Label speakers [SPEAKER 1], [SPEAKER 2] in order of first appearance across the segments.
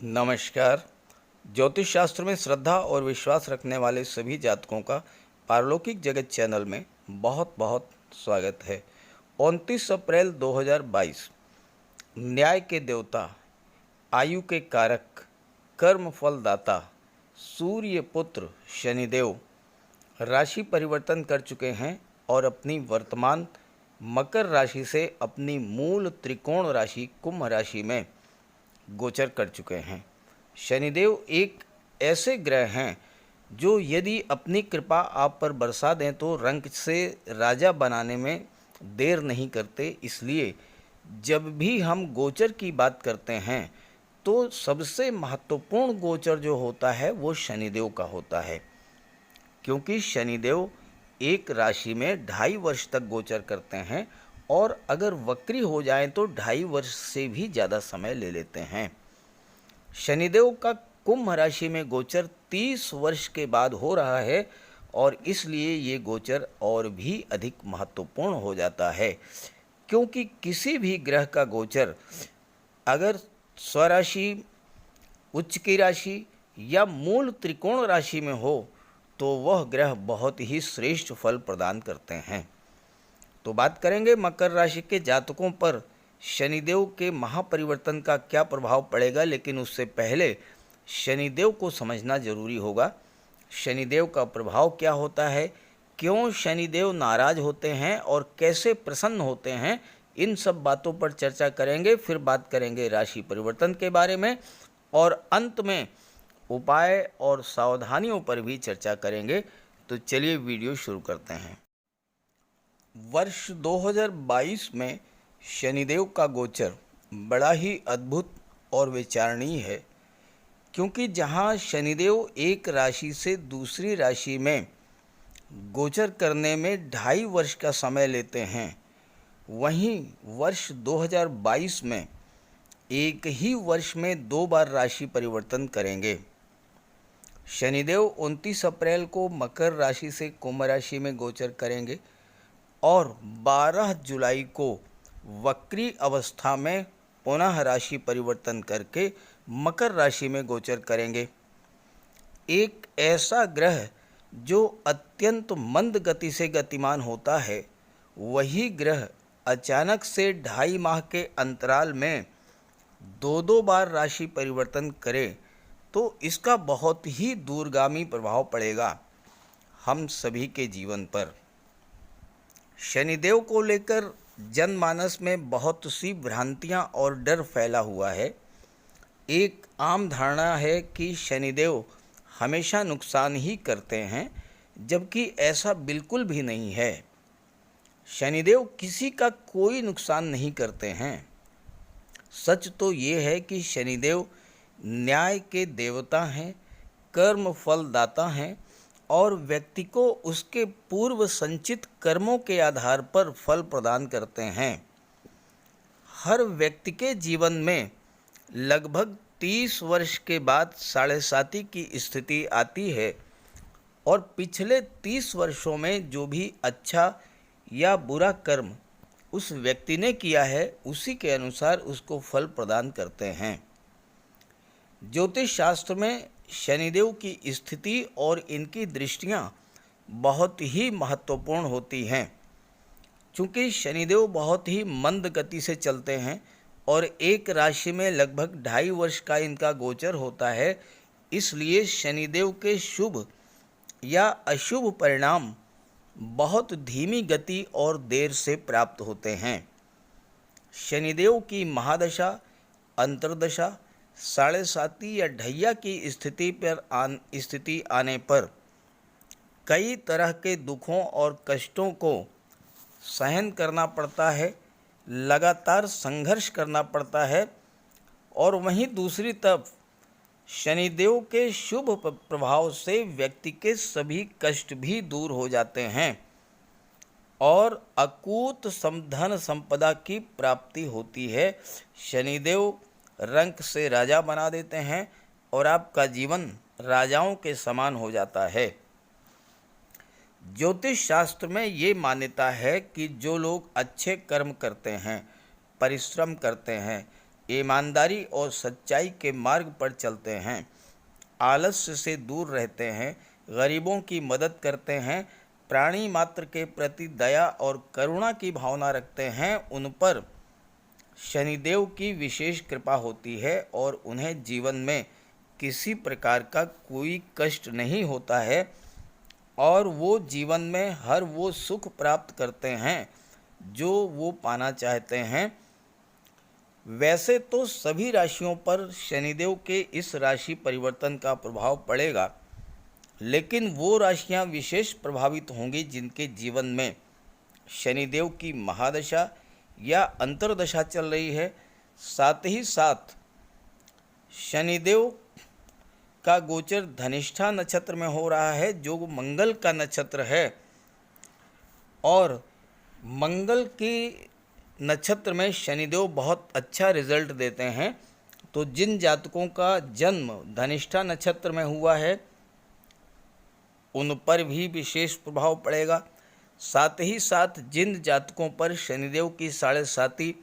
[SPEAKER 1] नमस्कार। ज्योतिष शास्त्र में श्रद्धा और विश्वास रखने वाले सभी जातकों का पारलौकिक जगत चैनल में बहुत बहुत स्वागत है। 29 अप्रैल 2022 न्याय के देवता, आयु के कारक, कर्म फल दाता, सूर्य पुत्र शनिदेव राशि परिवर्तन कर चुके हैं और अपनी वर्तमान मकर राशि से अपनी मूल त्रिकोण राशि कुंभ राशि में गोचर कर चुके हैं। शनिदेव एक ऐसे ग्रह हैं जो यदि अपनी कृपा आप पर बरसा दें तो रंक से राजा बनाने में देर नहीं करते। इसलिए जब भी हम गोचर की बात करते हैं तो सबसे महत्वपूर्ण गोचर जो होता है वो शनिदेव का होता है, क्योंकि शनिदेव एक राशि में 2.5 वर्ष तक गोचर करते हैं और अगर वक्री हो जाएं तो 2.5 वर्ष से भी ज़्यादा समय ले लेते हैं। शनिदेव का कुंभ राशि में गोचर 30 वर्ष के बाद हो रहा है और इसलिए ये गोचर और भी अधिक महत्वपूर्ण हो जाता है, क्योंकि किसी भी ग्रह का गोचर अगर स्वराशि, उच्च की राशि या मूल त्रिकोण राशि में हो तो वह ग्रह बहुत ही श्रेष्ठ फल प्रदान करते हैं। तो बात करेंगे मकर राशि के जातकों पर शनिदेव के महापरिवर्तन का क्या प्रभाव पड़ेगा, लेकिन उससे पहले शनिदेव को समझना जरूरी होगा। शनिदेव का प्रभाव क्या होता है, क्यों शनिदेव नाराज होते हैं और कैसे प्रसन्न होते हैं, इन सब बातों पर चर्चा करेंगे। फिर बात करेंगे राशि परिवर्तन के बारे में और अंत में उपाय और सावधानियों पर भी चर्चा करेंगे। तो चलिए वीडियो शुरू करते हैं। वर्ष 2022 में शनिदेव का गोचर बड़ा ही अद्भुत और विचारणीय है, क्योंकि जहां शनिदेव एक राशि से दूसरी राशि में गोचर करने में 2.5 वर्ष का समय लेते हैं, वहीं वर्ष 2022 में एक ही वर्ष में 2 बार राशि परिवर्तन करेंगे। शनिदेव 29 अप्रैल को मकर राशि से कुंभ राशि में गोचर करेंगे और 12 जुलाई को वक्री अवस्था में पुनः राशि परिवर्तन करके मकर राशि में गोचर करेंगे। एक ऐसा ग्रह जो अत्यंत मंद गति से गतिमान होता है, वही ग्रह अचानक से 2.5 माह के अंतराल में 2 बार राशि परिवर्तन करे तो इसका बहुत ही दूरगामी प्रभाव पड़ेगा हम सभी के जीवन पर। शनिदेव को लेकर जनमानस में बहुत सी भ्रांतियां और डर फैला हुआ है। एक आम धारणा है कि शनिदेव हमेशा नुकसान ही करते हैं, जबकि ऐसा बिल्कुल भी नहीं है। शनिदेव किसी का कोई नुकसान नहीं करते हैं। सच तो ये है कि शनिदेव न्याय के देवता हैं, कर्म फल दाता हैं और व्यक्ति को उसके पूर्व संचित कर्मों के आधार पर फल प्रदान करते हैं। हर व्यक्ति के जीवन में लगभग 30 वर्ष के बाद साढ़े साती की स्थिति आती है और पिछले 30 वर्षों में जो भी अच्छा या बुरा कर्म उस व्यक्ति ने किया है, उसी के अनुसार उसको फल प्रदान करते हैं। ज्योतिष शास्त्र में शनिदेव की स्थिति और इनकी दृष्टियां बहुत ही महत्वपूर्ण होती हैं, क्योंकि शनिदेव बहुत ही मंद गति से चलते हैं और एक राशि में लगभग 2.5 वर्ष का इनका गोचर होता है। इसलिए शनिदेव के शुभ या अशुभ परिणाम बहुत धीमी गति और देर से प्राप्त होते हैं। शनिदेव की महादशा, अंतर्दशा, साढ़े साती या ढैया की स्थिति आने पर कई तरह के दुखों और कष्टों को सहन करना पड़ता है, लगातार संघर्ष करना पड़ता है। और वहीं दूसरी तरफ शनिदेव के शुभ प्रभाव से व्यक्ति के सभी कष्ट भी दूर हो जाते हैं और अकूत धन संपदा की प्राप्ति होती है। शनिदेव रंक से राजा बना देते हैं और आपका जीवन राजाओं के समान हो जाता है। ज्योतिष शास्त्र में ये मान्यता है कि जो लोग अच्छे कर्म करते हैं, परिश्रम करते हैं, ईमानदारी और सच्चाई के मार्ग पर चलते हैं, आलस्य से दूर रहते हैं, गरीबों की मदद करते हैं, प्राणी मात्र के प्रति दया और करुणा की भावना रखते हैं, उन पर शनिदेव की विशेष कृपा होती है और उन्हें जीवन में किसी प्रकार का कोई कष्ट नहीं होता है और वो जीवन में हर वो सुख प्राप्त करते हैं जो वो पाना चाहते हैं। वैसे तो सभी राशियों पर शनिदेव के इस राशि परिवर्तन का प्रभाव पड़ेगा, लेकिन वो राशियां विशेष प्रभावित होंगी जिनके जीवन में शनिदेव की महादशा या अंतर्दशा चल रही है। साथ ही साथ शनिदेव का गोचर धनिष्ठा नक्षत्र में हो रहा है, जो मंगल का नक्षत्र है, और मंगल की नक्षत्र में शनिदेव बहुत अच्छा रिजल्ट देते हैं। तो जिन जातकों का जन्म धनिष्ठा नक्षत्र में हुआ है उन पर भी विशेष प्रभाव पड़ेगा। साथ ही साथ जिन जातकों पर शनिदेव की 7.5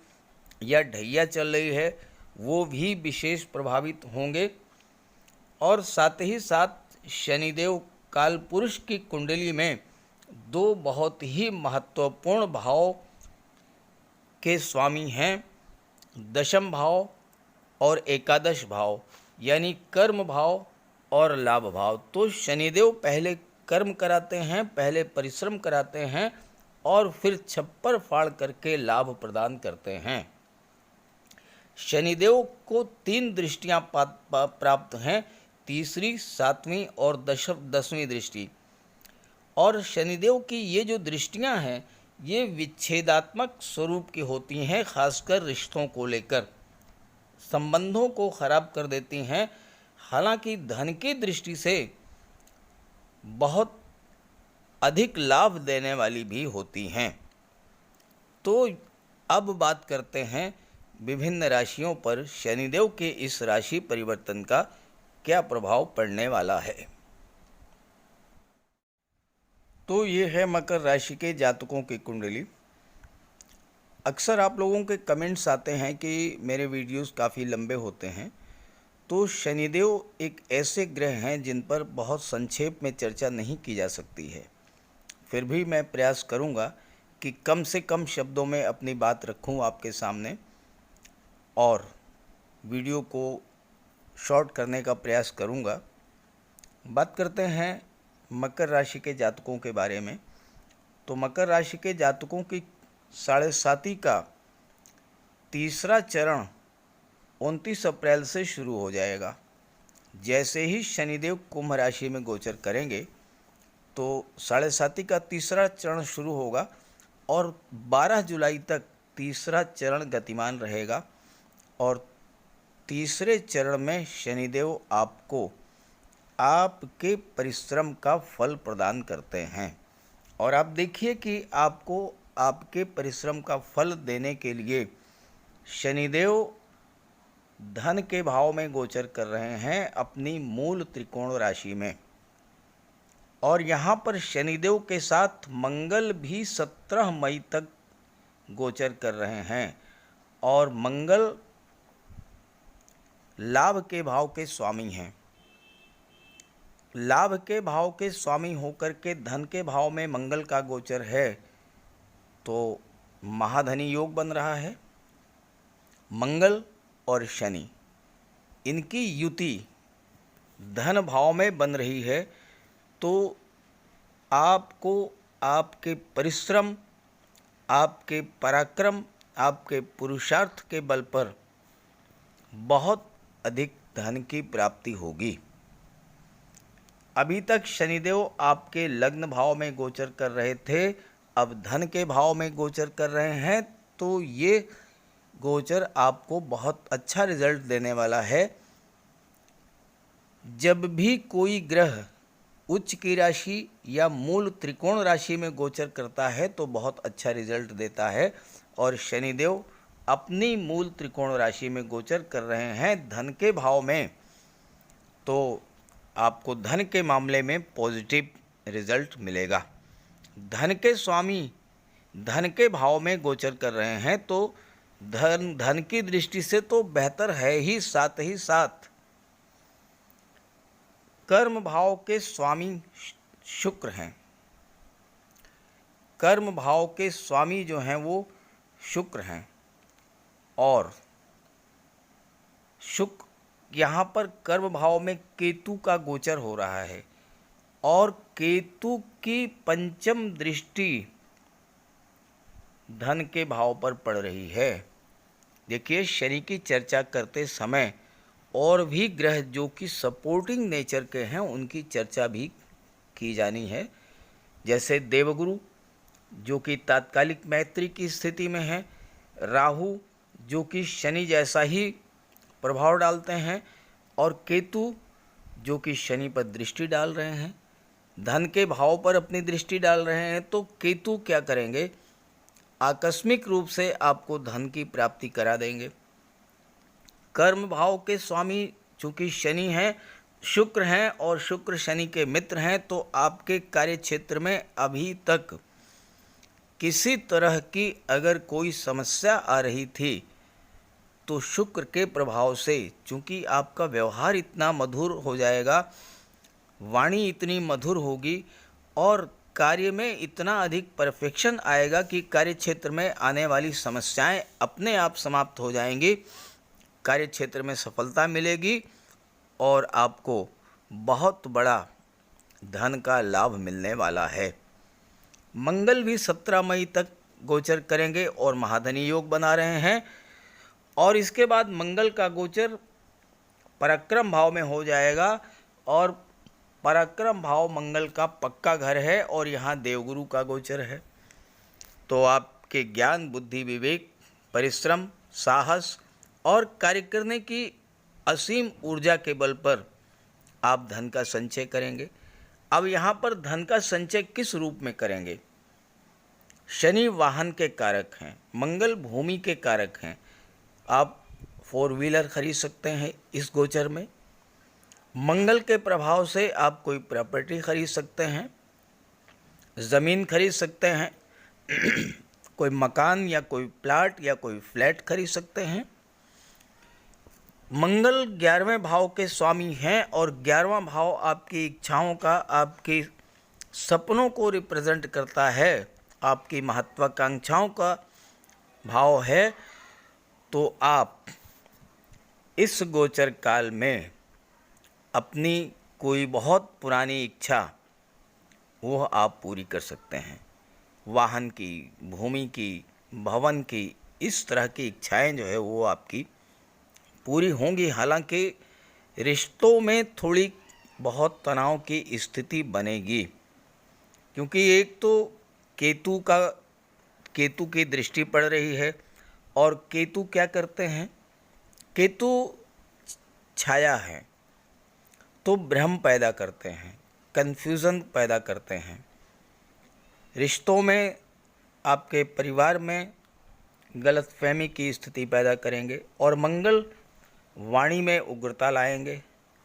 [SPEAKER 1] या ढैया चल रही है वो भी विशेष प्रभावित होंगे। और साथ ही साथ शनिदेव कालपुरुष की कुंडली में 2 बहुत ही महत्वपूर्ण भाव के स्वामी हैं, दशम भाव और एकादश भाव, यानी कर्म भाव और लाभ भाव। तो शनिदेव पहले कर्म कराते हैं, पहले परिश्रम कराते हैं और फिर छप्पर फाड़ करके लाभ प्रदान करते हैं। शनिदेव को 3 दृष्टियां प्राप्त हैं, तीसरी, 7वीं और 10वीं दृष्टि। और शनिदेव की ये जो दृष्टियां हैं ये विच्छेदात्मक स्वरूप की होती हैं, खासकर रिश्तों को लेकर संबंधों को खराब कर देती हैं। हालांकि धन की दृष्टि से बहुत अधिक लाभ देने वाली भी होती हैं। तो अब बात करते हैं विभिन्न राशियों पर शनिदेव के इस राशि परिवर्तन का क्या प्रभाव पड़ने वाला है। तो ये है मकर राशि के जातकों की कुंडली। अक्सर आप लोगों के कमेंट्स आते हैं कि मेरे वीडियोस काफ़ी लंबे होते हैं। तो शनिदेव एक ऐसे ग्रह हैं जिन पर बहुत संक्षेप में चर्चा नहीं की जा सकती है। फिर भी मैं प्रयास करूंगा कि कम से कम शब्दों में अपनी बात रखूं आपके सामने और वीडियो को शॉर्ट करने का प्रयास करूंगा। बात करते हैं मकर राशि के जातकों के बारे में। तो मकर राशि के जातकों की 7.5 का तीसरा चरण 29 अप्रैल से शुरू हो जाएगा। जैसे ही शनिदेव कुंभ राशि में गोचर करेंगे तो 7.5 का तीसरा चरण शुरू होगा और 12 जुलाई तक तीसरा चरण गतिमान रहेगा। और तीसरे चरण में शनिदेव आपको आपके परिश्रम का फल प्रदान करते हैं। और आप देखिए कि आपको आपके परिश्रम का फल देने के लिए शनिदेव धन के भाव में गोचर कर रहे हैं अपनी मूल त्रिकोण राशि में। और यहाँ पर शनिदेव के साथ मंगल भी 17 मई तक गोचर कर रहे हैं। और मंगल लाभ के भाव के स्वामी हैं। लाभ के भाव के स्वामी होकर के धन के भाव में मंगल का गोचर है तो महाधनी योग बन रहा है। मंगल और शनि इनकी युति धन भाव में बन रही है। तो आपको आपके परिश्रम, आपके पराक्रम, आपके पुरुषार्थ के बल पर बहुत अधिक धन की प्राप्ति होगी। अभी तक शनिदेव आपके लग्न भाव में गोचर कर रहे थे, अब धन के भाव में गोचर कर रहे हैं। तो ये गोचर आपको बहुत अच्छा रिजल्ट देने वाला है। जब भी कोई ग्रह उच्च की राशि या मूल त्रिकोण राशि में गोचर करता है तो बहुत अच्छा रिजल्ट देता है। और शनिदेव अपनी मूल त्रिकोण राशि में गोचर कर रहे हैं धन के भाव में, तो आपको धन के मामले में पॉजिटिव रिजल्ट मिलेगा। धन के स्वामी धन के भाव में गोचर कर रहे हैं तो धन की दृष्टि से तो बेहतर है ही, साथ ही साथ कर्म भाव के स्वामी शुक्र हैं। कर्म भाव के स्वामी जो हैं वो शुक्र हैं, और शुक्र यहाँ पर कर्म भाव में केतु का गोचर हो रहा है, और केतु की पंचम दृष्टि धन के भाव पर पड़ रही है। देखिए, शनि की चर्चा करते समय और भी ग्रह जो कि सपोर्टिंग नेचर के हैं उनकी चर्चा भी की जानी है। जैसे देवगुरु जो कि तात्कालिक मैत्री की स्थिति में है, राहु जो कि शनि जैसा ही प्रभाव डालते हैं, और केतु जो कि शनि पर दृष्टि डाल रहे हैं, धन के भाव पर अपनी दृष्टि डाल रहे हैं। तो केतु क्या करेंगे, आकस्मिक रूप से आपको धन की प्राप्ति करा देंगे। कर्म भाव के स्वामी चूँकि शनि हैं, शुक्र हैं, और शुक्र शनि के मित्र हैं, तो आपके कार्य क्षेत्र में अभी तक किसी तरह की अगर कोई समस्या आ रही थी तो शुक्र के प्रभाव से, चूँकि आपका व्यवहार इतना मधुर हो जाएगा, वाणी इतनी मधुर होगी और कार्य में इतना अधिक परफेक्शन आएगा कि कार्य क्षेत्र में आने वाली समस्याएं अपने आप समाप्त हो जाएंगी, कार्य क्षेत्र में सफलता मिलेगी और आपको बहुत बड़ा धन का लाभ मिलने वाला है। मंगल भी 17 मई तक गोचर करेंगे और महाधनी योग बना रहे हैं, और इसके बाद मंगल का गोचर पराक्रम भाव में हो जाएगा, और पराक्रम भाव मंगल का पक्का घर है और यहाँ देवगुरु का गोचर है। तो आपके ज्ञान, बुद्धि, विवेक, परिश्रम, साहस और कार्य करने की असीम ऊर्जा के बल पर आप धन का संचय करेंगे। अब यहाँ पर धन का संचय किस रूप में करेंगे? शनि वाहन के कारक हैं, मंगल भूमि के कारक हैं। आप 4 व्हीलर खरीद सकते हैं इस गोचर में। मंगल के प्रभाव से आप कोई प्रॉपर्टी खरीद सकते हैं, ज़मीन खरीद सकते हैं, कोई मकान या कोई प्लाट या कोई फ्लैट खरीद सकते हैं। मंगल 11वें भाव के स्वामी हैं, और 11वां भाव आपकी इच्छाओं का, आपके सपनों को रिप्रेजेंट करता है, आपकी महत्वाकांक्षाओं का भाव है। तो आप इस गोचर काल में अपनी कोई बहुत पुरानी इच्छा वो आप पूरी कर सकते हैं। वाहन की, भूमि की, भवन की, इस तरह की इच्छाएं जो है वो आपकी पूरी होंगी। हालांकि रिश्तों में थोड़ी बहुत तनाव की स्थिति बनेगी, क्योंकि एक तो केतु की दृष्टि पड़ रही है, और केतु क्या करते हैं, केतु छाया है तो भ्रम पैदा करते हैं, कन्फ्यूज़न पैदा करते हैं, रिश्तों में, आपके परिवार में गलतफहमी की स्थिति पैदा करेंगे, और मंगल वाणी में उग्रता लाएंगे।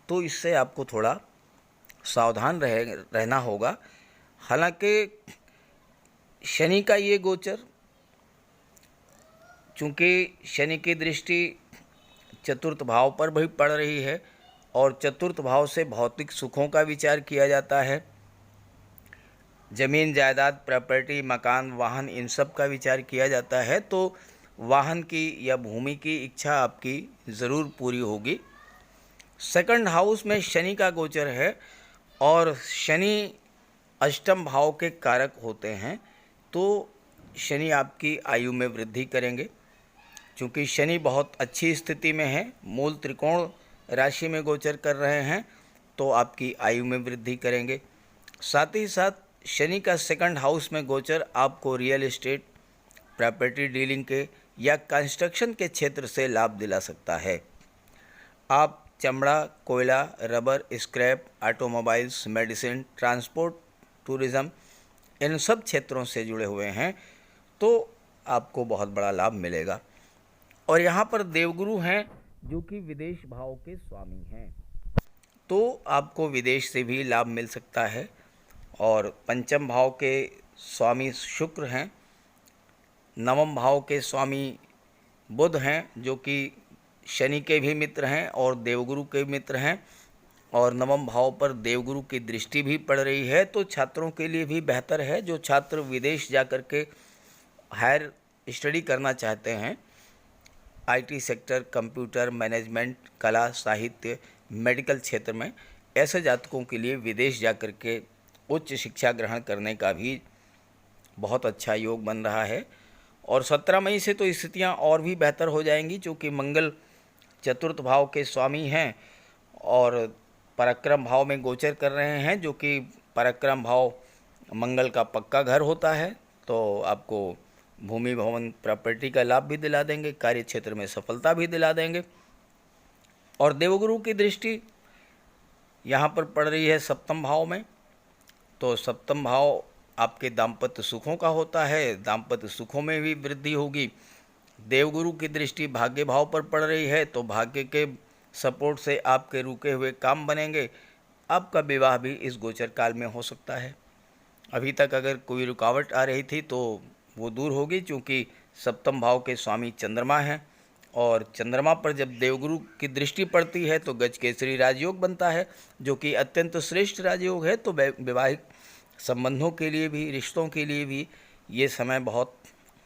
[SPEAKER 1] तो इससे आपको थोड़ा सावधान रहना होगा। हालांकि शनि का ये गोचर, चूँकि शनि की दृष्टि चतुर्थ भाव पर भी पड़ रही है, और चतुर्थ भाव से भौतिक सुखों का विचार किया जाता है, ज़मीन जायदाद, प्रॉपर्टी, मकान, वाहन, इन सब का विचार किया जाता है। तो वाहन की या भूमि की इच्छा आपकी ज़रूर पूरी होगी। सेकंड हाउस में शनि का गोचर है, और शनि अष्टम भाव के कारक होते हैं, तो शनि आपकी आयु में वृद्धि करेंगे। चूँकि शनि बहुत अच्छी स्थिति में है, मूल त्रिकोण राशि में गोचर कर रहे हैं, तो आपकी आयु में वृद्धि करेंगे। साथ ही साथ शनि का सेकंड हाउस में गोचर आपको रियल एस्टेट, प्रॉपर्टी डीलिंग के या कंस्ट्रक्शन के क्षेत्र से लाभ दिला सकता है। आप चमड़ा, कोयला, rubber, scrap, automobiles, medicine, transport, tourism, इन सब क्षेत्रों से जुड़े हुए हैं, तो आपको बहुत बड़ा लाभ मिलेगा। और यहाँ पर देवगुरु हैं जो कि विदेश भाव के स्वामी हैं, तो आपको विदेश से भी लाभ मिल सकता है। और पंचम भाव के स्वामी शुक्र हैं, नवम भाव के स्वामी बुध हैं जो कि शनि के भी मित्र हैं और देवगुरु के मित्र हैं, और नवम भाव पर देवगुरु की दृष्टि भी पड़ रही है, तो छात्रों के लिए भी बेहतर है। जो छात्र विदेश जा कर के हायर स्टडी करना चाहते हैं, आईटी सेक्टर, कंप्यूटर, मैनेजमेंट, कला, साहित्य, मेडिकल क्षेत्र में, ऐसे जातकों के लिए विदेश जा कर के उच्च शिक्षा ग्रहण करने का भी बहुत अच्छा योग बन रहा है। और 17 मई से तो स्थितियाँ और भी बेहतर हो जाएंगी, क्योंकि मंगल चतुर्थ भाव के स्वामी हैं और पराक्रम भाव में गोचर कर रहे हैं, जो कि पराक्रम भाव मंगल का पक्का घर होता है। तो आपको भूमि, भवन, प्रॉपर्टी का लाभ भी दिला देंगे, कार्य क्षेत्र में सफलता भी दिला देंगे। और देवगुरु की दृष्टि यहाँ पर पड़ रही है सप्तम भाव में, तो सप्तम भाव आपके दाम्पत्य सुखों का होता है, दाम्पत्य सुखों में भी वृद्धि होगी। देवगुरु की दृष्टि भाग्य भाव पर पड़ रही है, तो भाग्य के सपोर्ट से आपके रुके हुए काम बनेंगे। आपका विवाह भी इस गोचर काल में हो सकता है। अभी तक अगर कोई रुकावट आ रही थी तो वो दूर होगी, क्योंकि सप्तम भाव के स्वामी चंद्रमा हैं, और चंद्रमा पर जब देवगुरु की दृष्टि पड़ती है तो गजकेसरी राजयोग बनता है, जो कि अत्यंत श्रेष्ठ राजयोग है। तो वैवाहिक संबंधों के लिए भी, रिश्तों के लिए भी ये समय बहुत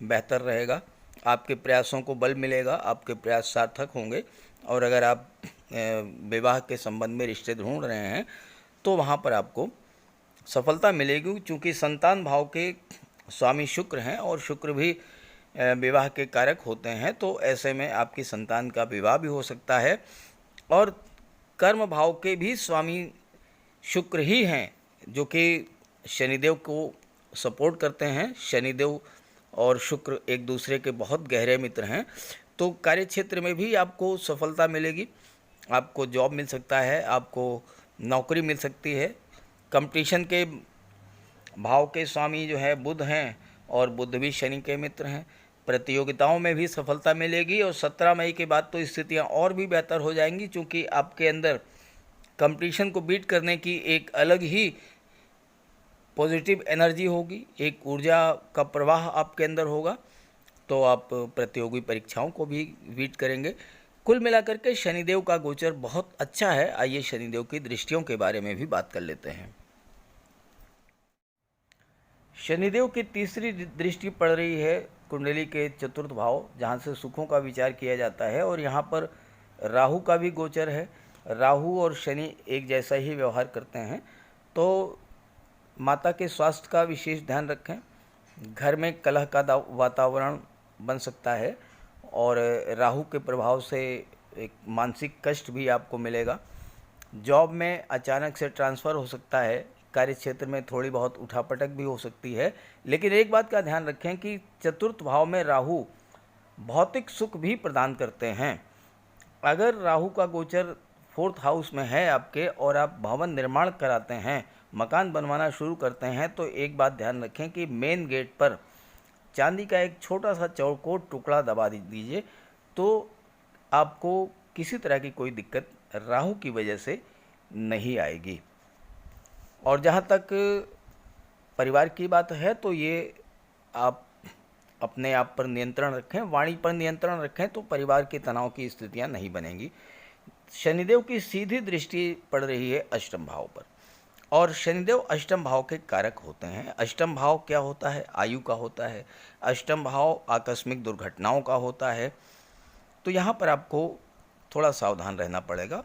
[SPEAKER 1] बेहतर रहेगा। आपके प्रयासों को बल मिलेगा, आपके प्रयास सार्थक होंगे। और अगर आप विवाह के संबंध में रिश्ते ढूंढ रहे हैं तो वहाँ पर आपको सफलता मिलेगी, क्योंकि संतान भाव के स्वामी शुक्र हैं और शुक्र भी विवाह के कारक होते हैं। तो ऐसे में आपकी संतान का विवाह भी हो सकता है। और कर्म भाव के भी स्वामी शुक्र ही हैं, जो कि शनिदेव को सपोर्ट करते हैं। शनिदेव और शुक्र एक दूसरे के बहुत गहरे मित्र हैं। तो कार्य क्षेत्र में भी आपको सफलता मिलेगी, आपको जॉब मिल सकता है, आपको नौकरी मिल सकती है। कंपटीशन के भाव के स्वामी जो है बुध हैं, और बुध भी शनि के मित्र हैं। प्रतियोगिताओं में भी सफलता मिलेगी, और 17 मई के बाद तो स्थितियां और भी बेहतर हो जाएंगी, क्योंकि आपके अंदर कंपटीशन को बीट करने की एक अलग ही पॉजिटिव एनर्जी होगी, एक ऊर्जा का प्रवाह आपके अंदर होगा। तो आप प्रतियोगी परीक्षाओं को भी बीट करेंगे। कुल मिलाकर के शनिदेव का गोचर बहुत अच्छा है। आइए शनिदेव की दृष्टियों के बारे में भी बात कर लेते हैं। शनिदेव की तीसरी दृष्टि पड़ रही है कुंडली के चतुर्थ भाव, जहाँ से सुखों का विचार किया जाता है, और यहाँ पर राहु का भी गोचर है। राहु और शनि एक जैसा ही व्यवहार करते हैं, तो माता के स्वास्थ्य का विशेष ध्यान रखें। घर में कलह का वातावरण बन सकता है, और राहु के प्रभाव से एक मानसिक कष्ट भी आपको मिलेगा। जॉब में अचानक से ट्रांसफ़र हो सकता है, कार्य क्षेत्र में थोड़ी बहुत उठापटक भी हो सकती है। लेकिन एक बात का ध्यान रखें कि चतुर्थ भाव में राहु भौतिक सुख भी प्रदान करते हैं। अगर राहु का गोचर फोर्थ हाउस में है आपके, और आप भवन निर्माण कराते हैं, मकान बनवाना शुरू करते हैं, तो एक बात ध्यान रखें कि मेन गेट पर चांदी का एक छोटा सा चौकोर टुकड़ा दबा दीजिए, तो आपको किसी तरह की कोई दिक्कत राहु की वजह से नहीं आएगी। और जहाँ तक परिवार की बात है, तो ये आप अपने आप पर नियंत्रण रखें, वाणी पर नियंत्रण रखें, तो परिवार के तनाव की स्थितियाँ नहीं बनेंगी। शनिदेव की सीधी दृष्टि पड़ रही है अष्टम भाव पर, और शनिदेव अष्टम भाव के कारक होते हैं। अष्टम भाव क्या होता है? आयु का होता है। अष्टम भाव आकस्मिक दुर्घटनाओं का होता है। तो यहाँ पर आपको थोड़ा सावधान रहना पड़ेगा,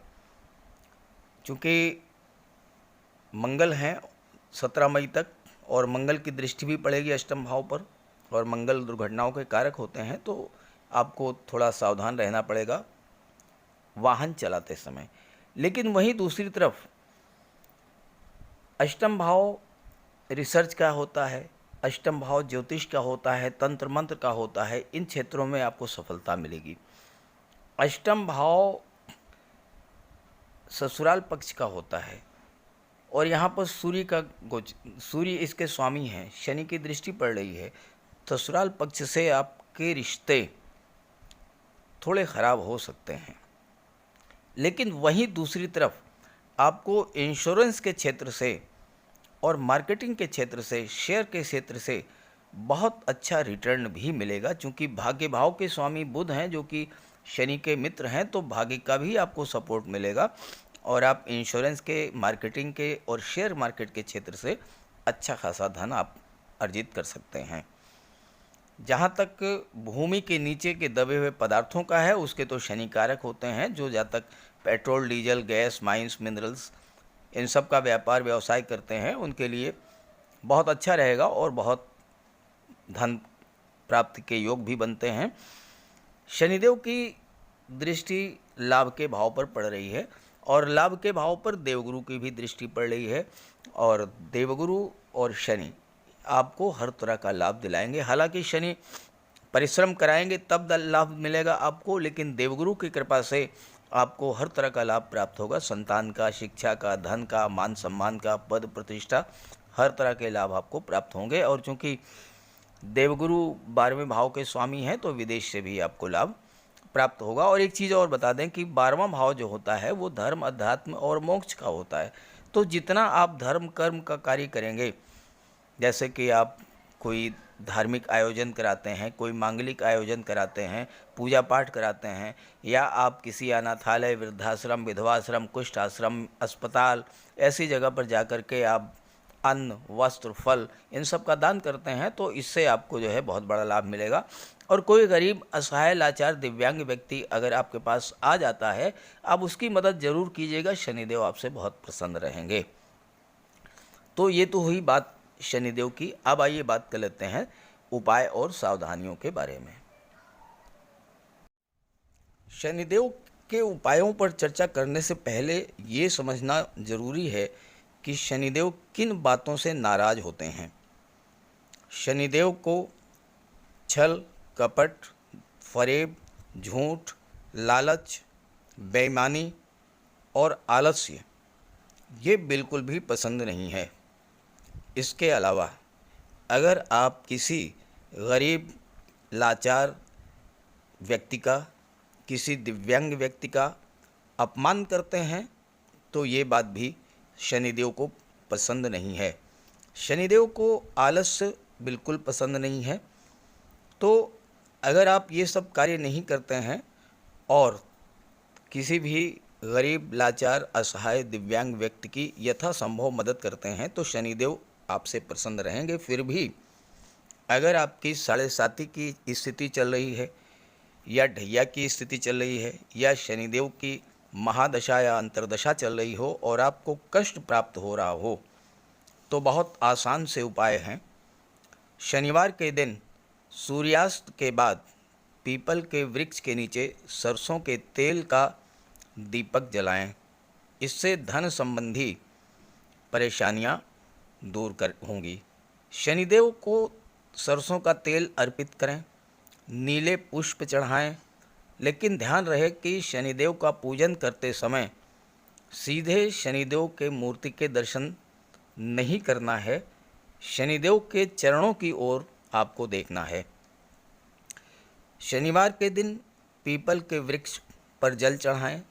[SPEAKER 1] क्योंकि मंगल हैं 17 मई तक, और मंगल की दृष्टि भी पड़ेगी अष्टम भाव पर, और मंगल दुर्घटनाओं के कारक होते हैं। तो आपको थोड़ा सावधान रहना पड़ेगा वाहन चलाते समय। लेकिन वहीं दूसरी तरफ अष्टम भाव रिसर्च का होता है, अष्टम भाव ज्योतिष का होता है, तंत्र मंत्र का होता है। इन क्षेत्रों में आपको सफलता मिलेगी। अष्टम भाव ससुराल पक्ष का होता है, और यहाँ पर सूर्य इसके स्वामी हैं। शनि की दृष्टि पड़ रही है। ससुराल पक्ष से आपके रिश्ते थोड़े ख़राब हो सकते हैं। लेकिन वहीं दूसरी तरफ आपको इंश्योरेंस के क्षेत्र से और मार्केटिंग के क्षेत्र से, शेयर के क्षेत्र से बहुत अच्छा रिटर्न भी मिलेगा, क्योंकि भाग्य भाव के स्वामी बुध हैं जो कि शनि के मित्र हैं, तो भाग्य का भी आपको सपोर्ट मिलेगा और आप इंश्योरेंस के, मार्केटिंग के और शेयर मार्केट के क्षेत्र से अच्छा खासा धन आप अर्जित कर सकते हैं। जहाँ तक भूमि के नीचे के दबे हुए पदार्थों का है, उसके तो शनि कारक होते हैं। जो जहाँ तक petrol, diesel, gas, mines, minerals, इन सब का व्यापार व्यवसाय करते हैं, उनके लिए बहुत अच्छा रहेगा और बहुत धन प्राप्ति के योग भी बनते हैं। शनिदेव की दृष्टि लाभ के भाव पर पड़ रही है और लाभ के भाव पर देवगुरु की भी दृष्टि पड़ रही है, और देवगुरु और शनि आपको हर तरह का लाभ दिलाएंगे। हालांकि शनि परिश्रम कराएंगे तब लाभ मिलेगा आपको, लेकिन देवगुरु की कृपा से आपको हर तरह का लाभ प्राप्त होगा। संतान का, शिक्षा का, धन का, मान सम्मान का, पद प्रतिष्ठा, हर तरह के लाभ आपको प्राप्त होंगे। और चूँकि देवगुरु 12वें भाव के स्वामी हैं, तो विदेश से भी आपको लाभ प्राप्त होगा। और एक चीज़ और बता दें कि 12वां भाव जो होता है वो धर्म, अध्यात्म और मोक्ष का होता है। तो जितना आप धर्म कर्म का कार्य करेंगे, जैसे कि आप कोई धार्मिक आयोजन कराते हैं, कोई मांगलिक आयोजन कराते हैं, पूजा पाठ कराते हैं, या आप किसी अनाथालय, वृद्धाश्रम, विधवाश्रम, कुष्ठ आश्रम, अस्पताल, ऐसी जगह पर जाकर के आप अन्न, वस्त्र, फल, इन सब का दान करते हैं, तो इससे आपको जो है बहुत बड़ा लाभ मिलेगा। और कोई गरीब, असहाय, लाचार, दिव्यांग व्यक्ति अगर आपके पास आ जाता है, आप उसकी मदद ज़रूर कीजिएगा। शनिदेव आपसे बहुत प्रसन्न रहेंगे। तो ये तो हुई बात शनिदेव की। अब आइए बात कर लेते हैं उपाय और सावधानियों के बारे में। शनिदेव के उपायों पर चर्चा करने से पहले ये समझना जरूरी है कि शनिदेव किन बातों से नाराज होते हैं। शनिदेव को छल, कपट, फरेब, झूठ, लालच, बेईमानी और आलस्य ये बिल्कुल भी पसंद नहीं है। इसके अलावा अगर आप किसी गरीब, लाचार व्यक्ति का, किसी दिव्यांग व्यक्ति का अपमान करते हैं, तो ये बात भी शनिदेव को पसंद नहीं है। शनिदेव को आलस्य बिल्कुल पसंद नहीं है। तो अगर आप ये सब कार्य नहीं करते हैं और किसी भी गरीब, लाचार, असहाय, दिव्यांग व्यक्ति की यथासंभव मदद करते हैं, तो शनिदेव आपसे प्रसन्न रहेंगे। फिर भी अगर आपकी 7.5 की स्थिति चल रही है, या ढैया की स्थिति चल रही है, या शनिदेव की महादशा या अंतर्दशा चल रही हो और आपको कष्ट प्राप्त हो रहा हो, तो बहुत आसान से उपाय हैं। शनिवार के दिन सूर्यास्त के बाद पीपल के वृक्ष के नीचे सरसों के तेल का दीपक जलाएं। इससे धन संबंधी परेशानियां दूर होंगी। शनिदेव को सरसों का तेल अर्पित करें, नीले पुष्प चढ़ाएं, लेकिन ध्यान रहे कि शनिदेव का पूजन करते समय सीधे शनिदेव के मूर्ति के दर्शन नहीं करना है। शनिदेव के चरणों की ओर आपको देखना है। शनिवार के दिन पीपल के वृक्ष पर जल चढ़ाएं,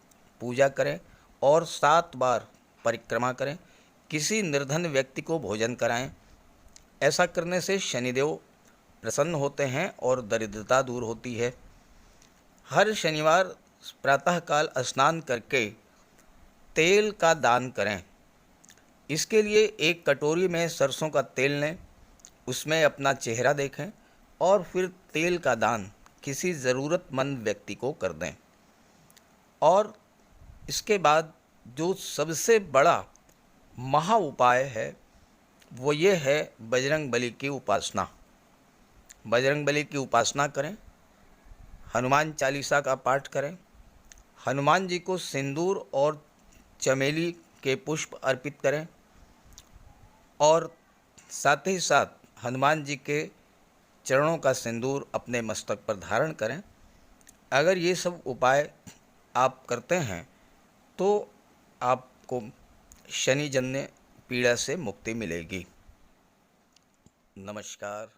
[SPEAKER 1] पूजा करें और 7 बार परिक्रमा करें। किसी निर्धन व्यक्ति को भोजन कराएं। ऐसा करने से शनिदेव प्रसन्न होते हैं और दरिद्रता दूर होती है। हर शनिवार प्रातःकाल स्नान करके तेल का दान करें। इसके लिए एक कटोरी में सरसों का तेल लें, उसमें अपना चेहरा देखें और फिर तेल का दान किसी ज़रूरतमंद व्यक्ति को कर दें। और इसके बाद जो सबसे बड़ा महा उपाय है वो ये है बजरंग बली की उपासना। बजरंग बली की उपासना करें, हनुमान चालीसा का पाठ करें, हनुमान जी को सिंदूर और चमेली के पुष्प अर्पित करें और साथ ही साथ हनुमान जी के चरणों का सिंदूर अपने मस्तक पर धारण करें। अगर ये सब उपाय आप करते हैं तो आपको शनि जन्य पीड़ा से मुक्ति मिलेगी। नमस्कार।